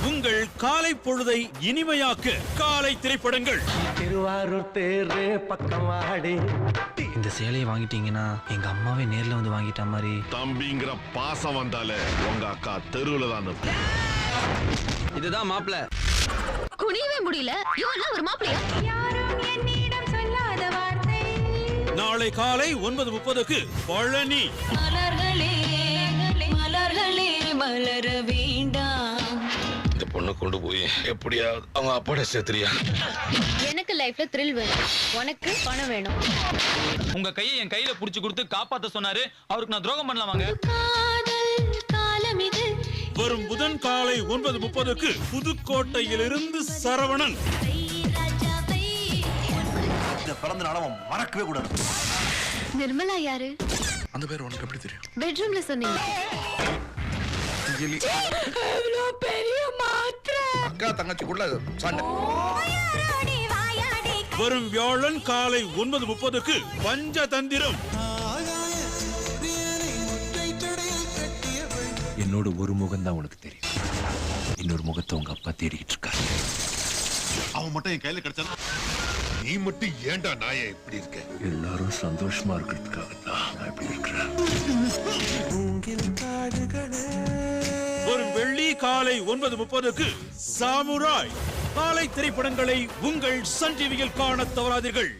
உங்கள் காலை பொழுதை இனிமையாக்க காலை திரைப்படங்கள். திருவாரூர் தேரே பக்கமாடி. இந்த சேலையை வாங்கிட்டீங்கன்னா எங்க அம்மாவே நேர்ல வந்து வாங்கிட்ட மாதிரி. தம்பிங்கிற பாசம் வந்தாலே உங்க அக்கா தெருவுல தான் நிற்பா. இதுதான் மாப்பிள்ள. குனியவே முடியல. இவெல்லாம் ஒரு மாப்பிளையா? யாரும் என்னிடம் சொல்லாத வார்த்தை. நாளை காலை 9:30க்கு பழனி. மலர்களே மலர்களே மலர வேண்டாம். இந்த பொண்ணு கொண்டு போய் எப்படியாவது அவங்க அப்பாட சேர்த்துறியா? எனக்கு லைஃப்ல த்ரில் வேணும், உனக்கு பணம் வேணும். உங்க கையை என் கையில புடிச்சு கொடுத்து காப்பாத்த சொன்னாரு. அவருக்கு நான் துரோகம் பண்ணலாமாங்க? காதல் காலம் இது. வரும் புதன் காலை 9:30க்கு புதுக்கோட்டையிலிருந்து சரவணன். இந்த பிறந்த நாளை மறக்கவே கூடாது. நிர்மலா யாரு? அந்த பேர் உனக்கு எப்படி தெரியும்? பெட்ரூம்ல சொன்னீங்க. பெரிய மாத்திரை. அக்கா தங்கச்சிக்குள்ள சண்டை. வரும் வியாழன் காலை 9:30க்கு பஞ்சதந்திரம். என்னோட ஒரு முகம் தான் உனக்கு தெரியும். இன்னொரு முகத்தை உங்க அப்பா தேடிக்கிட்டு இருக்காரு. அவன் மட்டும் என் கையில கிடைச்சானா? நீ மட்டும் ஏன்டா நாயே இப்படி இருக்க? எல்லாரும் சந்தோஷமா இருக்கிறதுக்காக தான் நான் இப்படி இருக்கிறேன். வரும் வெள்ளி காலை 9:30க்கு சாமுராய். காலை திரைப்படங்களை உங்கள் சன் டிவியில் காண தவறாதீர்கள்.